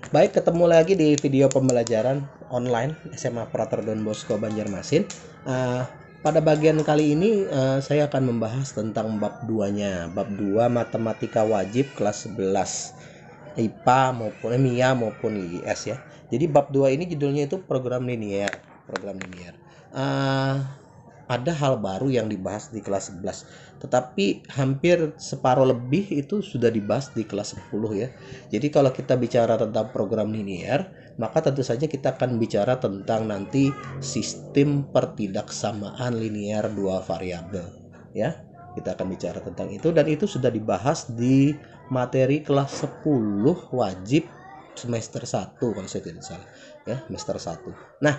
Baik, ketemu lagi di video pembelajaran online SMA Prater Don Bosco Banjarmasin. Eh, Pada bagian kali ini saya akan membahas tentang bab 2-nya. Bab 2 Matematika Wajib kelas 11. IPA maupun MIA maupun IIS ya. Jadi bab 2 ini judulnya itu program linier, Eh, ada hal baru yang dibahas di kelas 11, tetapi hampir separuh lebih itu sudah dibahas di kelas 10 ya. Jadi kalau kita bicara tentang program linear, maka tentu saja kita akan bicara tentang nanti sistem pertidaksamaan linear dua variabel ya. Kita akan bicara tentang itu, dan itu sudah dibahas di materi kelas 10 wajib semester 1 kalau saya tidak salah ya, semester 1. Nah,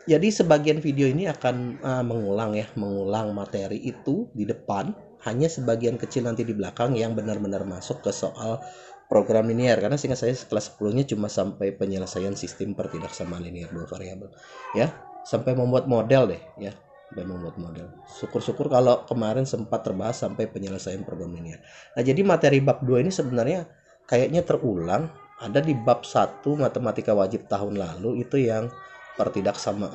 jadi sebagian video ini akan mengulang materi itu di depan, hanya sebagian kecil nanti di belakang yang benar-benar masuk ke soal program linear, karena seingat saya kelas 10-nya cuma sampai penyelesaian sistem pertidaksamaan linear dua variabel ya, sampai membuat model deh ya, sampai membuat model. Syukur-syukur kalau kemarin sempat terbahas sampai penyelesaian program linear. Nah, jadi materi bab 2 ini sebenarnya kayaknya terulang, ada di bab 1 matematika wajib tahun lalu itu yang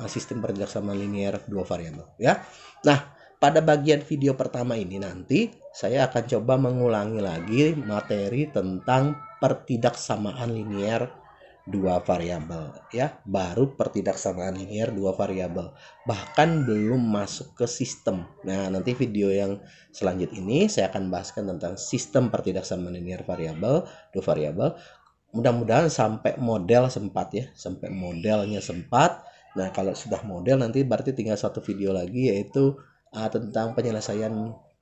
sistem pertidaksamaan linear dua variabel ya. Nah, pada bagian video pertama ini nanti saya akan coba mengulangi lagi materi tentang pertidaksamaan linear dua variabel ya, baru pertidaksamaan linear dua variabel, bahkan belum masuk ke sistem. Nah, nanti video yang selanjutnya ini saya akan bahaskan tentang sistem pertidaksamaan linear dua variabel. Mudah-mudahan sampai model sempat ya, sampai modelnya sempat. Nah, kalau sudah model nanti berarti tinggal satu video lagi, yaitu tentang penyelesaian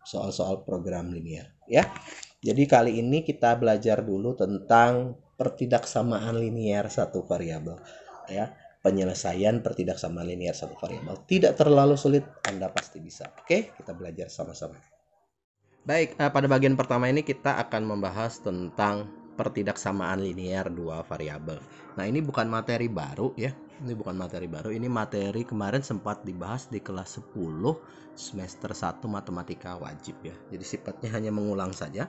soal-soal program linear ya. Jadi kali ini kita belajar dulu tentang pertidaksamaan linear satu variabel ya. Penyelesaian pertidaksamaan linear satu variabel tidak terlalu sulit, Anda pasti bisa. Oke, kita belajar sama-sama. Baik, pada bagian pertama ini kita akan membahas tentang pertidaksamaan linear dua variabel. Nah, ini bukan materi baru ya. Ini bukan materi baru, ini materi kemarin sempat dibahas di kelas 10 semester 1 matematika wajib ya. Jadi sifatnya hanya mengulang saja.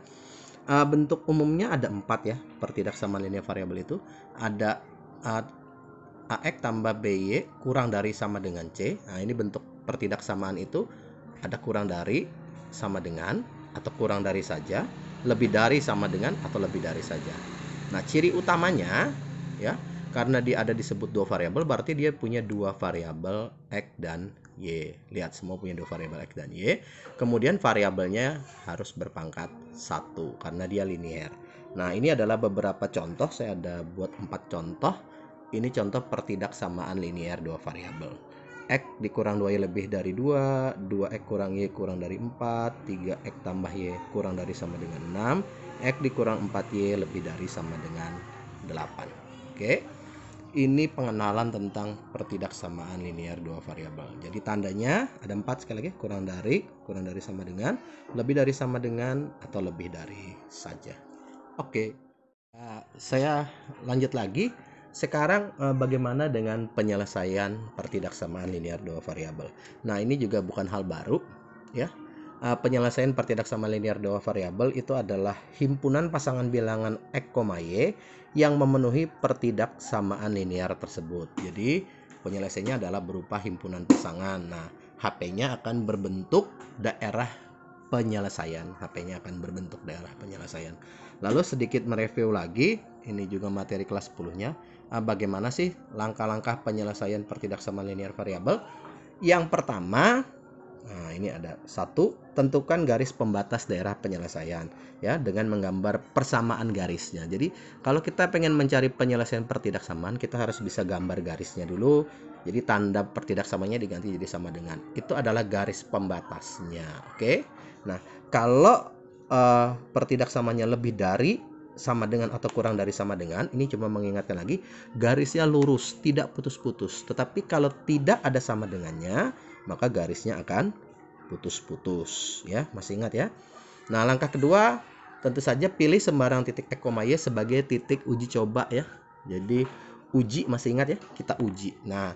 Bentuk umumnya ada 4 ya. Pertidaksamaan linear variabel itu ada AX tambah BY kurang dari sama dengan C. Nah, ini bentuk pertidaksamaan itu ada kurang dari, sama dengan, atau kurang dari saja, lebih dari sama dengan, atau lebih dari saja. Nah, ciri utamanya ya, karena dia ada disebut dua variabel, berarti dia punya dua variabel X dan Y. Lihat, semua punya dua variabel X dan Y. Kemudian variabelnya harus berpangkat 1 karena dia linear. Nah, ini adalah beberapa contoh, saya ada buat 4 contoh. Ini contoh pertidaksamaan linear dua variabel. X dikurang 2Y lebih dari 2, 2X kurang Y kurang dari 4, 3X tambah Y kurang dari sama dengan 6, X dikurang 4Y lebih dari sama dengan 8. Oke, ini pengenalan tentang pertidaksamaan linear dua variabel. Jadi tandanya ada 4 sekali lagi, kurang dari sama dengan, lebih dari sama dengan, atau lebih dari saja. Oke, saya lanjut lagi. Sekarang bagaimana dengan penyelesaian pertidaksamaan linear dua variabel? Nah, ini juga bukan hal baru ya. Penyelesaian pertidaksamaan linear dua variabel itu adalah himpunan pasangan bilangan X, Y yang memenuhi pertidaksamaan linear tersebut. Jadi penyelesaiannya adalah berupa himpunan pasangan. Nah, HP-nya akan berbentuk daerah penyelesaian. HP-nya akan berbentuk daerah penyelesaian. Lalu sedikit mereview lagi, ini juga materi kelas 10-nya. Bagaimana sih langkah-langkah penyelesaian pertidaksamaan linear variabel? Yang pertama, nah ini ada 1, tentukan garis pembatas daerah penyelesaian ya, dengan menggambar persamaan garisnya. Jadi kalau kita pengen mencari penyelesaian pertidaksamaan, kita harus bisa gambar garisnya dulu. Jadi tanda pertidaksamaannya diganti jadi sama dengan. Itu adalah garis pembatasnya. Oke. Nah, kalau pertidaksamaannya lebih dari, sama dengan, atau kurang dari sama dengan, ini cuma mengingatkan lagi, garisnya lurus, tidak putus-putus. Tetapi kalau tidak ada sama dengannya, maka garisnya akan putus-putus ya. Masih ingat ya? Nah, langkah kedua, tentu saja pilih sembarang titik X, Y sebagai titik uji coba ya. Jadi uji, masih ingat ya? Kita uji. Nah,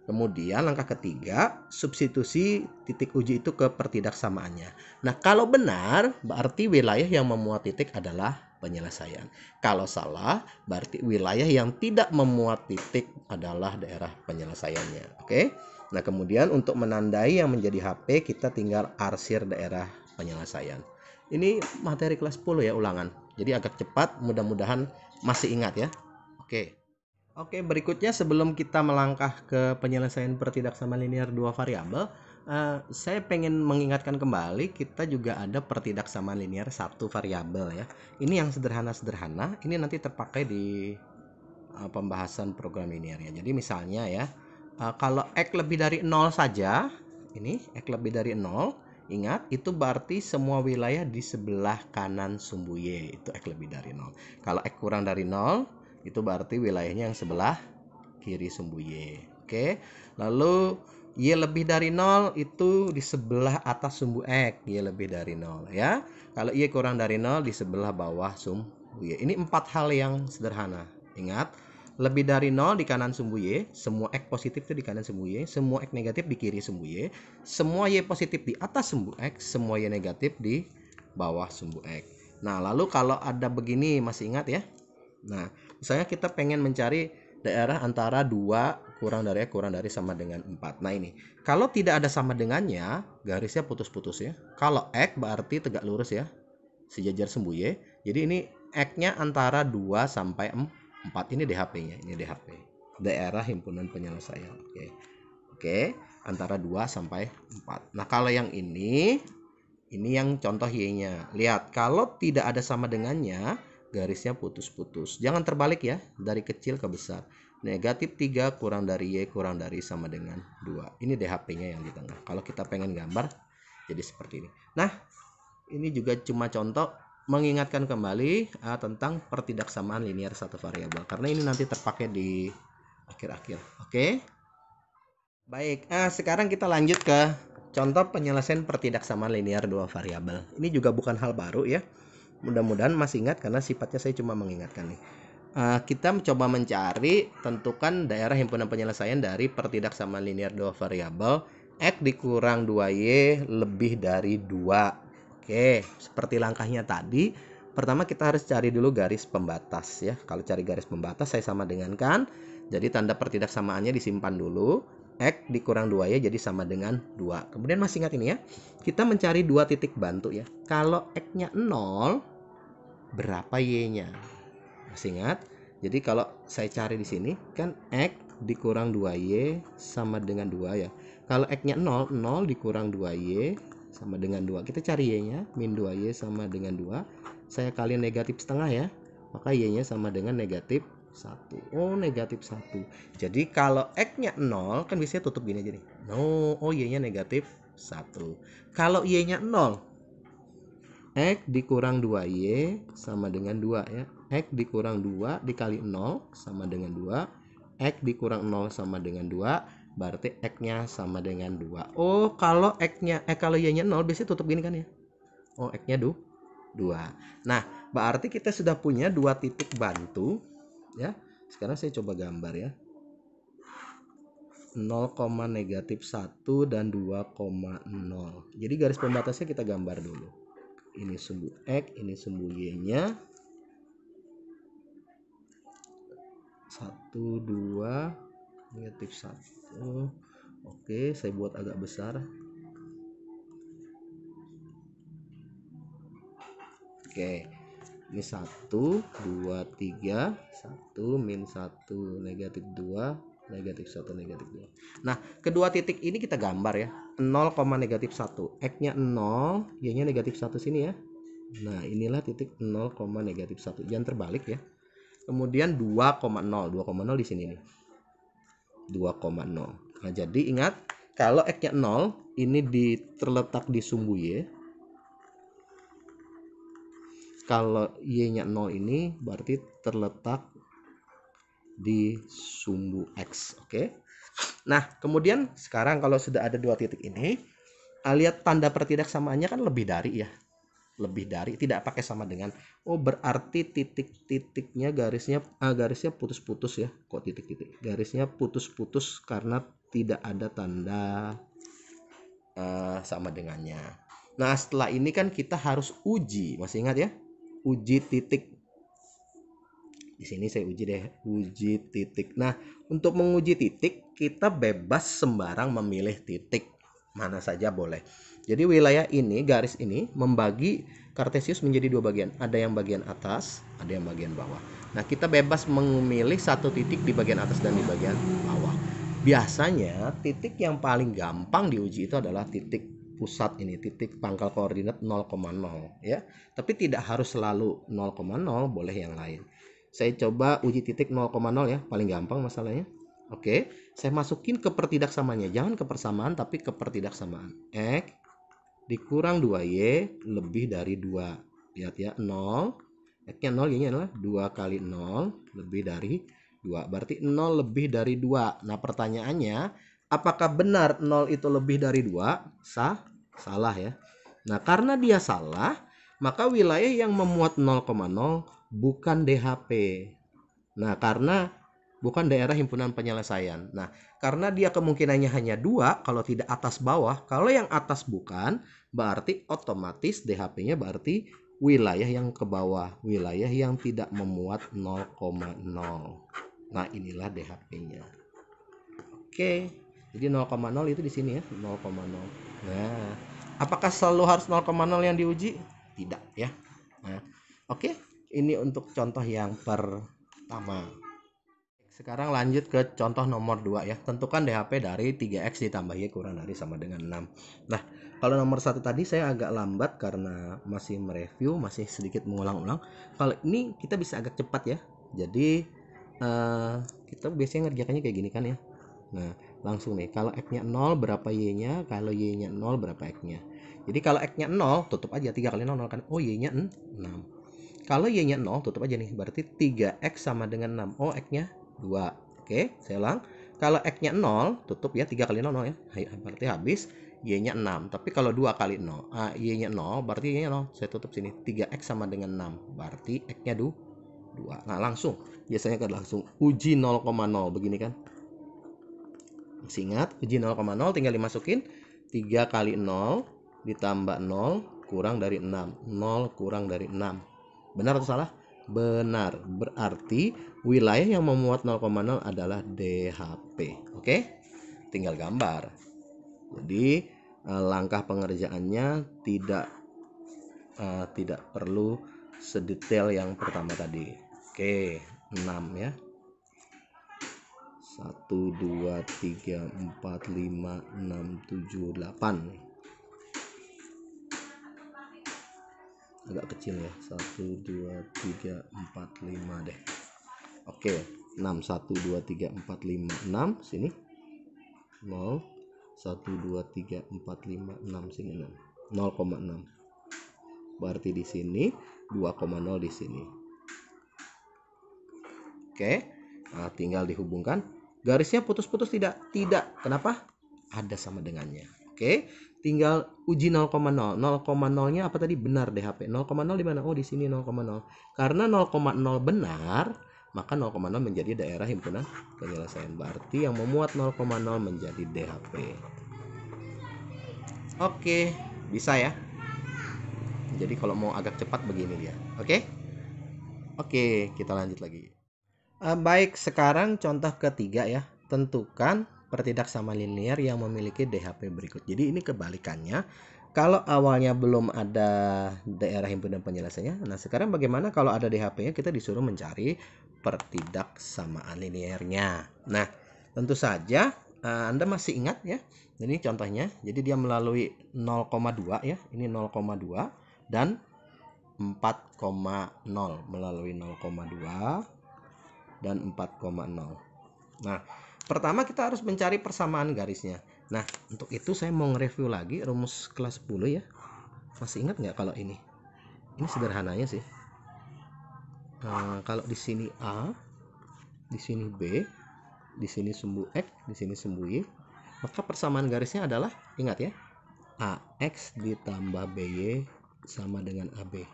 kemudian langkah ketiga, substitusi titik uji itu ke pertidaksamaannya. Nah, kalau benar, berarti wilayah yang memuat titik adalah penyelesaian. Kalau salah, berarti wilayah yang tidak memuat titik adalah daerah penyelesaiannya. Oke. Nah, kemudian untuk menandai yang menjadi HP, kita tinggal arsir daerah penyelesaian. Ini materi kelas 10 ya, ulangan. Jadi agak cepat, mudah-mudahan masih ingat ya. Oke. Oke, berikutnya sebelum kita melangkah ke penyelesaian pertidaksamaan linear dua variabel, saya pengen mengingatkan kembali kita juga ada pertidaksamaan linear satu variabel ya. Ini yang sederhana-sederhana, ini nanti terpakai di pembahasan program linear ya. Jadi misalnya ya, kalau X lebih dari 0 saja, ini X lebih dari 0, ingat itu berarti semua wilayah di sebelah kanan sumbu Y itu X lebih dari 0. Kalau X kurang dari 0, itu berarti wilayahnya yang sebelah kiri sumbu Y. Oke. Lalu Y lebih dari 0 itu di sebelah atas sumbu X, Y lebih dari 0 ya. Kalau Y kurang dari 0 di sebelah bawah sumbu Y. Ini 4 hal yang sederhana. Ingat, lebih dari 0 di kanan sumbu Y, semua X positif itu di kanan sumbu Y, semua X negatif di kiri sumbu Y, semua Y positif di atas sumbu X, semua Y negatif di bawah sumbu X. Nah, lalu kalau ada begini, masih ingat ya? Nah, misalnya kita pengen mencari daerah antara 2 kurang dari X kurang dari sama dengan 4. Nah ini, kalau tidak ada sama dengannya, garisnya putus-putus ya. Kalau X berarti tegak lurus ya, sejajar sumbu Y. Jadi ini X-nya antara 2 sampai 4. Ini DHP-nya, ini DHP. Daerah himpunan penyelesaian. Oke, antara 2 sampai 4. Nah kalau yang ini yang contoh Y-nya. Lihat, kalau tidak ada sama dengannya, garisnya putus-putus. Jangan terbalik ya, dari kecil ke besar. Negatif 3 kurang dari Y kurang dari sama dengan 2. Ini DHP-nya yang di tengah. Kalau kita pengen gambar, jadi seperti ini. Nah, ini juga cuma contoh mengingatkan kembali tentang pertidaksamaan linear satu variabel. Karena ini nanti terpakai di akhir-akhir. Oke? Baik, sekarang kita lanjut ke contoh penyelesaian pertidaksamaan linear dua variabel. Ini juga bukan hal baru ya. Mudah-mudahan masih ingat karena sifatnya saya cuma mengingatkan nih. Kita mencoba mencari tentukan daerah himpunan penyelesaian dari pertidaksamaan linear dua variabel X dikurang 2Y lebih dari 2. Oke, seperti langkahnya tadi, pertama kita harus cari dulu garis pembatas ya. Kalau cari garis pembatas saya sama dengan kan. Jadi tanda pertidaksamaannya disimpan dulu. X dikurang 2Y jadi sama dengan 2. Kemudian masih ingat ini ya. Kita mencari dua titik bantu ya. Kalau X-nya 0, berapa Y-nya? Masih ingat? Jadi kalau saya cari di sini kan X dikurang 2Y sama dengan 2 ya. Kalau X-nya 0, 0 dikurang 2Y sama dengan 2. Kita cari Y-nya, min 2Y sama dengan 2. Saya kali negatif setengah ya. Maka Y-nya sama dengan negatif 1. Oh, negatif 1. Jadi kalau X-nya 0 kan biasanya tutup gini aja nih. No, oh Y-nya negatif 1. Kalau Y-nya 0, X dikurang 2Y sama dengan 2 ya. X dikurang 2 dikali 0 sama dengan 2. X dikurang 0 sama dengan 2. Berarti X-nya sama dengan 2. Oh, kalau kalau Y-nya 0 biasanya tutup gini kan ya. Oh, X-nya 2. Nah, berarti kita sudah punya dua titik bantu ya. Sekarang saya coba gambar ya. 0, negatif 1 dan 2,0. Jadi garis pembatasnya kita gambar dulu. Ini sumbu X, ini sumbu Y-nya. 1, 2, negatif 1. Oke, saya buat agak besar. Oke, ini 1, 2, 3. 1, min 1, negatif 2, negatif 1, negatif 2. Nah, kedua titik ini kita gambar ya. 0, negatif 1. X-nya 0, Y-nya negatif 1 sini ya. Nah, inilah titik 0, negatif 1. Jangan terbalik ya. Kemudian 2,0. 2,0 di sini nih. 2,0. Nah, jadi ingat, kalau X-nya 0, ini terletak di sumbu Y. Kalau Y-nya 0 ini berarti terletak di sumbu X. Oke. Nah, kemudian sekarang kalau sudah ada dua titik ini, lihat tanda pertidaksamaannya kan lebih dari ya. Lebih dari, tidak pakai sama dengan. Oh, berarti titik-titiknya garisnya putus-putus ya. Kok titik-titik? Garisnya putus-putus karena tidak ada tanda sama dengannya. Nah, setelah ini kan kita harus uji. Masih ingat ya? uji titik. Di sini saya uji deh, uji titik. Nah, untuk menguji titik kita bebas sembarang memilih titik mana saja boleh. Jadi wilayah ini, garis ini membagi Kartesius menjadi dua bagian. Ada yang bagian atas, ada yang bagian bawah. Nah, kita bebas memilih satu titik di bagian atas dan di bagian bawah. Biasanya titik yang paling gampang diuji itu adalah titik pusat ini, titik pangkal koordinat 0,0 ya. Tapi tidak harus selalu 0,0, boleh yang lain. Saya coba uji titik 0,0 ya, paling gampang masalahnya. Oke, saya masukin ke pertidaksamanya. Jangan ke persamaan tapi ke pertidaksamaan. X dikurang 2Y lebih dari 2. Lihat ya, 0. X-nya 0, Y-nya adalah 2 kali 0 lebih dari 2. Berarti 0 lebih dari 2. Nah, pertanyaannya, apakah benar 0 itu lebih dari 2? Salah ya. Nah, karena dia salah, maka wilayah yang memuat 0,0 bukan DHP. Nah, karena bukan daerah himpunan penyelesaian. Nah, karena dia kemungkinannya hanya 2, kalau tidak atas bawah. Kalau yang atas bukan, berarti otomatis DHP-nya berarti wilayah yang ke bawah, wilayah yang tidak memuat 0,0. Nah, inilah DHP-nya. Oke. Jadi 0,0 itu di sini ya, 0,0. Nah, apakah selalu harus 0,0 yang diuji? Tidak ya. Nah, oke. Ini untuk contoh yang pertama. Sekarang lanjut ke contoh nomor 2 ya. Tentukan DHP dari 3X ditambah Y kurang dari sama dengan 6. Nah, kalau nomor 1 tadi saya agak lambat karena masih mereview, masih sedikit mengulang-ulang. Kalau ini kita bisa agak cepat ya. Jadi kita biasanya ngerjakannya kayak gini kan ya. Nah, langsung nih. Kalau X-nya 0 berapa Y-nya? Kalau Y-nya 0 berapa X-nya? Jadi kalau X-nya 0 tutup aja, 3 kali 0 kan. Oh, Y-nya 6. Kalau Y-nya 0 tutup aja nih. Berarti 3X sama dengan 6. Oh, X-nya 2. Oke, saya ulang. Kalau X-nya 0 tutup ya, 3 kali 0 ya. Berarti habis. Y-nya 6. Tapi kalau 2 kali 0, Y-nya 0 berarti Y-nya 0. Saya tutup sini. 3X sama dengan 6. Berarti X-nya 2. Nah, langsung. Biasanya kan langsung uji 0,0 begini kan. Masih ingat? Uji 0,0 tinggal dimasukin. 3 kali 0 ditambah 0 kurang dari 6. 0 kurang dari 6. Benar atau salah? Benar. Berarti wilayah yang memuat 0,0 adalah DHP. Oke? Tinggal gambar. Jadi langkah pengerjaannya tidak perlu sedetail yang pertama tadi. Oke, 6 ya. 1 2 3 4 5 6 7 8. Agak kecil ya, 1 2 3 4 5 deh. Oke, 6 1 2 3 4 5 6 sini 0 1 2 3 4 5 6 sini 6 0,6. Berarti di sini 2,0 di sini. Oke, nah, tinggal dihubungkan. Garisnya putus-putus tidak? Tidak. Kenapa? Ada sama dengannya. Oke, tinggal uji 0,0. 0,0-nya apa tadi? Benar DHP. 0,0 di mana? Oh, di sini 0,0. Karena 0,0 benar, maka 0,0 menjadi daerah himpunan penyelesaian. Berarti yang memuat 0,0 menjadi DHP. Oke, bisa ya. Jadi kalau mau agak cepat begini dia. Oke? Oke, kita lanjut lagi. Baik, sekarang contoh ketiga ya. Tentukan pertidaksamaan linear yang memiliki DHP berikut. Jadi ini kebalikannya. Kalau awalnya belum ada daerah himpunan penyelesaiannya, nah sekarang bagaimana kalau ada DHP-nya, kita disuruh mencari pertidaksamaan linearnya. Nah, tentu saja Anda masih ingat ya. Ini contohnya. Jadi dia melalui 0,2 ya. Ini 0,2 dan 4,0 melalui 0,2 dan 4,0. Nah, pertama kita harus mencari persamaan garisnya. Nah, untuk itu saya mau nge-review lagi rumus kelas 10 ya. Masih ingat nggak kalau ini? Ini sederhananya sih. Kalau di sini A, di sini B, di sini sumbu X, di sini sumbu Y, maka persamaan garisnya adalah, ingat ya, AX ditambah BY sama dengan AB.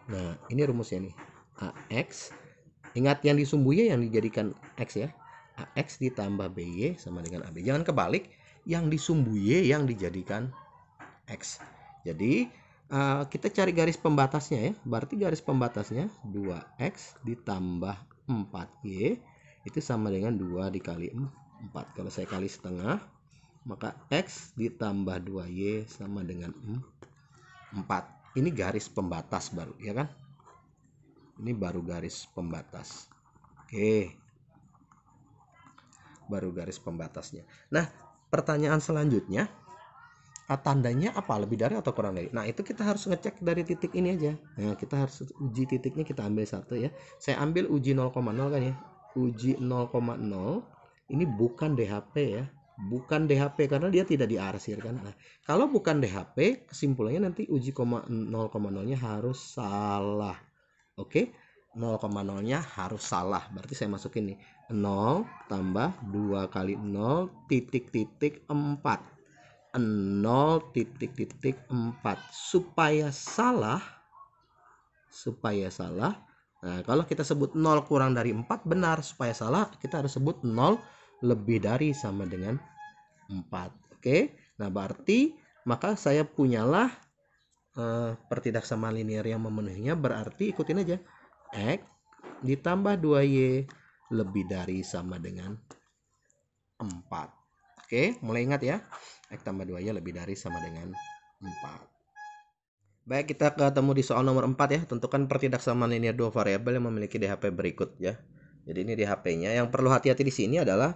Nah, ini rumusnya nih. AX, ingat yang di sumbu Y yang dijadikan X ya. AX ditambah BY sama dengan AB. Jangan kebalik, yang di sumbu Y yang dijadikan X. Jadi Kita cari garis pembatasnya ya. Berarti garis pembatasnya 2x ditambah 4y itu sama dengan 2 dikali 4. Kalau saya kali setengah, maka x ditambah 2y sama dengan 4. Ini garis pembatas baru, ya kan? Ini baru garis pembatas. Oke. Baru garis pembatasnya. Nah, pertanyaan selanjutnya, tandanya apa? Lebih dari atau kurang dari? Nah, itu kita harus ngecek dari titik ini aja. Nah, kita harus uji titiknya, kita ambil satu ya. Saya ambil uji 0,0 kan ya. Uji 0,0 ini bukan DHP ya. Bukan DHP karena dia tidak diarsirkan. Nah, kalau bukan DHP, kesimpulannya nanti uji 0,0-nya harus salah. Oke, 0,0-nya harus salah. Berarti saya masukin nih 0 tambah 2 kali 0 titik-titik 4. 0.4 supaya salah. Nah, kalau kita sebut 0 kurang dari 4 benar, supaya salah kita harus sebut 0 lebih dari sama dengan 4. Oke. Nah, berarti maka saya punyalah pertidaksamaan linear yang memenuhinya. Berarti ikutin aja, x ditambah 2y lebih dari sama dengan 4. Oke, mulai ingat ya. X tambah 2y lebih dari sama dengan 4. Baik, kita ketemu di soal nomor 4 ya. Tentukan pertidaksamaan linear dua variabel yang memiliki DHP berikut ya. Jadi ini DHP-nya. Yang perlu hati-hati di sini adalah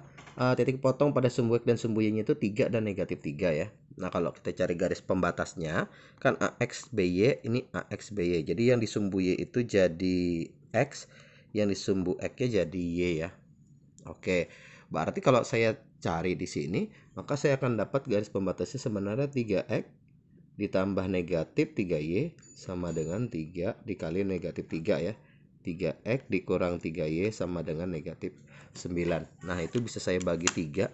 titik potong pada sumbu X dan sumbu Y-nya itu 3 dan negatif 3 ya. Nah, kalau kita cari garis pembatasnya, kan AX BY ini AX BY. Jadi yang di sumbu Y itu jadi X, yang di sumbu X-nya jadi Y ya. Oke. Berarti kalau saya cari di sini, maka saya akan dapat garis pembatasnya sebenarnya 3x ditambah negatif 3y sama dengan 3 dikali negatif 3 ya. 3x dikurang 3y sama dengan negatif 9. Nah, itu bisa saya bagi 3.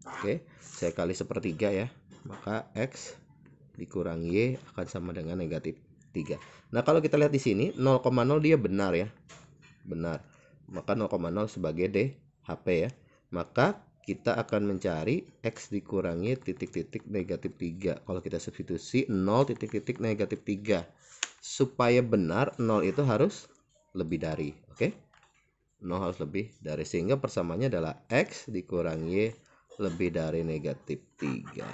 Oke, saya kali sepertiga ya. Maka x dikurang y akan sama dengan negatif 3. Nah, kalau kita lihat di sini 0,0 dia benar ya. Benar. Maka 0,0 sebagai DHP ya. Maka kita akan mencari x dikurangi titik-titik negatif 3. Kalau kita substitusi 0 titik-titik negatif 3. Supaya benar 0 itu harus lebih dari. Oke. 0 harus lebih dari. Sehingga persamaannya adalah x dikurangi lebih dari negatif 3.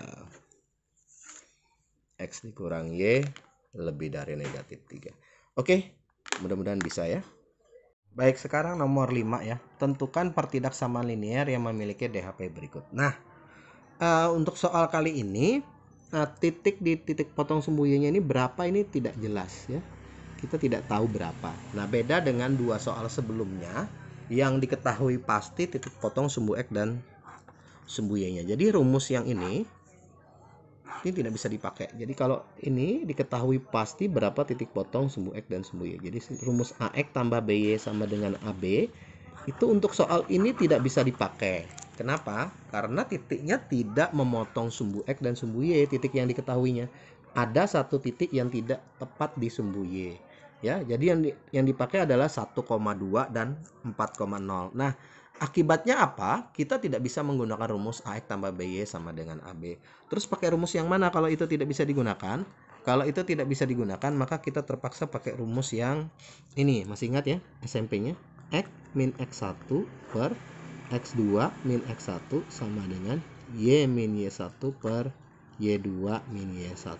X dikurang y lebih dari negatif 3. Oke. Mudah-mudahan bisa ya. Baik, sekarang nomor 5 ya. Tentukan pertidaksamaan linear yang memiliki DHP berikut. Nah, untuk soal kali ini, titik di titik potong sumbu Y-nya ini berapa ini tidak jelas ya. Kita tidak tahu berapa. Nah, beda dengan dua soal sebelumnya yang diketahui pasti titik potong sumbu X dan sumbu Y-nya. Jadi rumus yang ini tidak bisa dipakai. Jadi kalau ini diketahui pasti berapa titik potong sumbu X dan sumbu Y. Jadi rumus AX tambah BY sama dengan AB itu untuk soal ini tidak bisa dipakai. Kenapa? Karena titiknya tidak memotong sumbu X dan sumbu Y, titik yang diketahuinya. Ada satu titik yang tidak tepat di sumbu Y. Ya, jadi yang dipakai adalah 1,2 dan 4,0. Nah, akibatnya apa? Kita tidak bisa menggunakan rumus AX tambah BY sama dengan AB. Terus pakai rumus yang mana kalau itu tidak bisa digunakan? Kalau itu tidak bisa digunakan, maka kita terpaksa pakai rumus yang ini. Masih ingat ya SMP-nya? X min X1 per X2 min X1 sama dengan Y min Y1 per Y2 min Y1.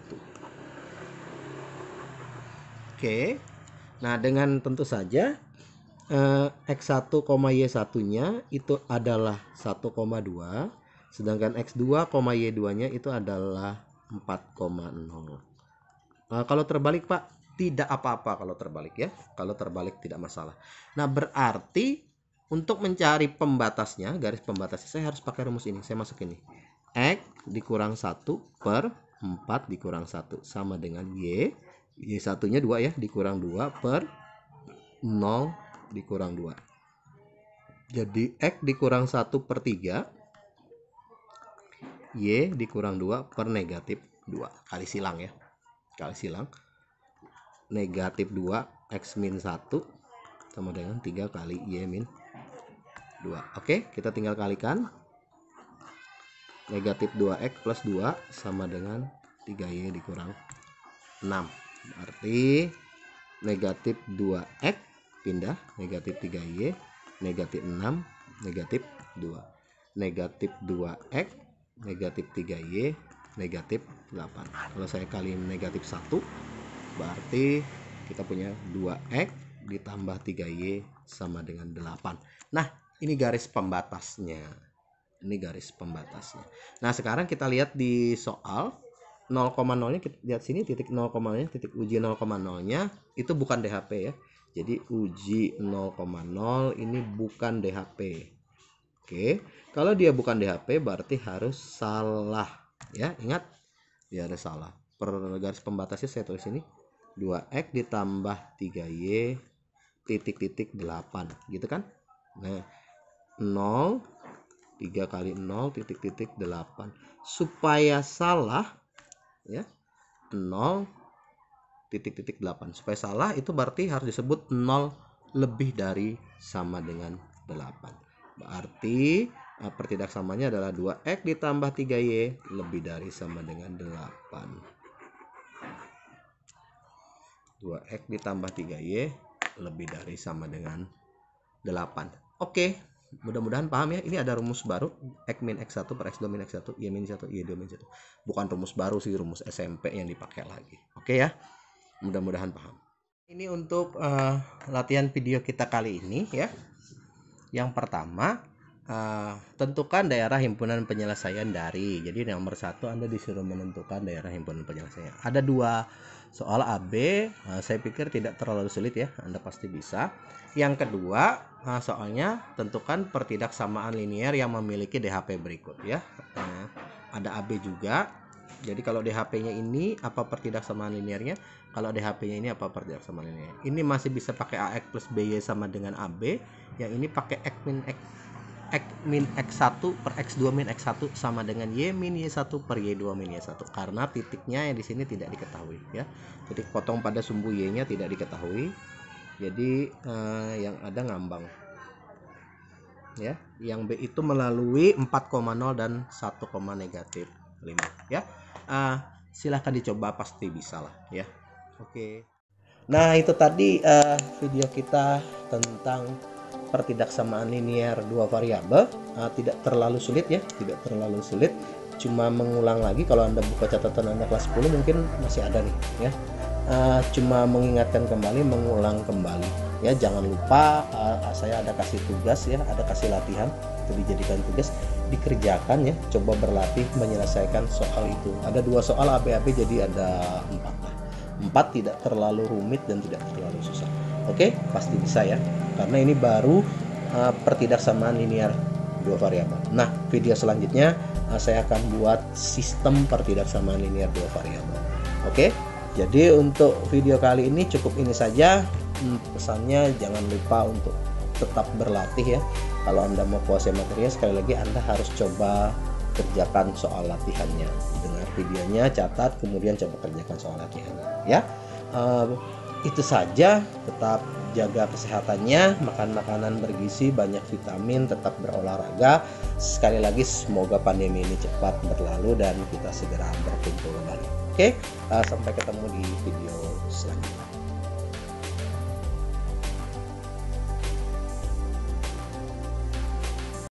Oke. Nah, dengan tentu saja X1, Y1-nya itu adalah 1,2, sedangkan X2, Y2-nya itu adalah 4,0. Kalau terbalik, Pak, tidak apa-apa kalau terbalik ya. Kalau terbalik tidak masalah. Nah, berarti untuk mencari pembatasnya, garis pembatasnya, saya harus pakai rumus ini. Saya masuk ini. X dikurang 1 per 4 dikurang 1 sama dengan Y. Y1-nya 2 ya, dikurang 2 per 0 dikurang 2. Jadi X dikurang 1 per 3, Y dikurang 2 per negatif 2. Kali silang ya. Kali silang. Negatif 2 X min 1 sama dengan 3 kali Y min 2. Oke, kita tinggal kalikan. Negatif 2X plus 2 sama dengan 3Y dikurang 6. Berarti negatif 2X pindah, negatif 3Y, negatif 6, negatif 2. Negatif 2X, negatif 3Y, negatif 8. Kalau saya kaliin negatif 1, berarti kita punya 2X ditambah 3Y sama dengan 8. Nah, ini garis pembatasnya. Ini garis pembatasnya. Nah, sekarang kita lihat di soal 0,0-nya, kita lihat sini titik 0,0-nya, titik uji 0,0-nya itu bukan DHP ya. Jadi uji 0,0 ini bukan DHP. Oke, kalau dia bukan DHP berarti harus salah ya. Ingat, dia ada salah. Per garis pembatasnya saya tulis ini 2X ditambah 3Y titik-titik 8 gitu kan. Nah, 0 3 kali 0 titik-titik 8. Supaya salah ya, 0 titik-titik 8. Supaya salah itu berarti harus disebut 0 lebih dari sama dengan 8. Berarti pertidaksamanya adalah 2X ditambah 3Y lebih dari sama dengan 8. 2X ditambah 3Y lebih dari sama dengan 8. Oke, mudah-mudahan paham ya. Ini ada rumus baru, X min X1 per X2 min X1, Y min 1, Y2 min 1. Bukan rumus baru sih, rumus SMP yang dipakai lagi. Oke ya, mudah-mudahan paham. Ini untuk latihan video kita kali ini ya. Yang pertama, tentukan daerah himpunan penyelesaian dari. Jadi nomor 1 Anda disuruh menentukan daerah himpunan penyelesaian. Ada 2 soal AB, saya pikir tidak terlalu sulit ya, Anda pasti bisa. Yang kedua, soalnya tentukan pertidaksamaan linier yang memiliki DHP berikut ya. Ada AB juga. Jadi kalau DHP-nya ini apa pertidaksamaan liniernya? Kalau DHP-nya ini apa pertidaksamaan linier? Ini masih bisa pakai AX plus BY sama dengan AB. Yang ini pakai X min X1 per X2 min X1 sama dengan Y min Y1 per Y2 min Y1, karena titiknya yang di sini tidak diketahui ya. Titik potong pada sumbu Y-nya tidak diketahui. Jadi yang ada ngambang. Ya, yang B itu melalui 4,0 dan 1,-5 ya. Silahkan dicoba, pasti bisa lah ya. Oke. Nah, itu tadi video kita tentang pertidaksamaan linier 2 variabel. Tidak terlalu sulit ya, tidak terlalu sulit. Cuma mengulang lagi, kalau Anda buka catatan Anda kelas 10 mungkin masih ada nih ya. Cuma mengingatkan kembali, mengulang kembali ya. Jangan lupa saya ada kasih tugas ya, ada kasih latihan, itu dijadikan tugas, dikerjakan ya. Coba berlatih menyelesaikan soal itu. Ada 2 soal AB-AB, jadi ada 4 lah. 4 tidak terlalu rumit dan tidak terlalu susah. Oke, pasti bisa ya, karena ini baru pertidaksamaan linier 2 variabel. Nah, video selanjutnya saya akan buat sistem pertidaksamaan linier 2 variabel. Oke, jadi untuk video kali ini cukup ini saja. Pesannya jangan lupa untuk tetap berlatih ya. Kalau Anda mau kuasai materinya, sekali lagi Anda harus coba kerjakan soal latihannya. Dengar videonya, catat, kemudian coba kerjakan soal latihannya ya. Itu saja. Tetap jaga kesehatannya, makan makanan bergizi, banyak vitamin, tetap berolahraga. Sekali lagi semoga pandemi ini cepat berlalu dan kita segera berkumpul kembali. Oke, sampai ketemu di video selanjutnya.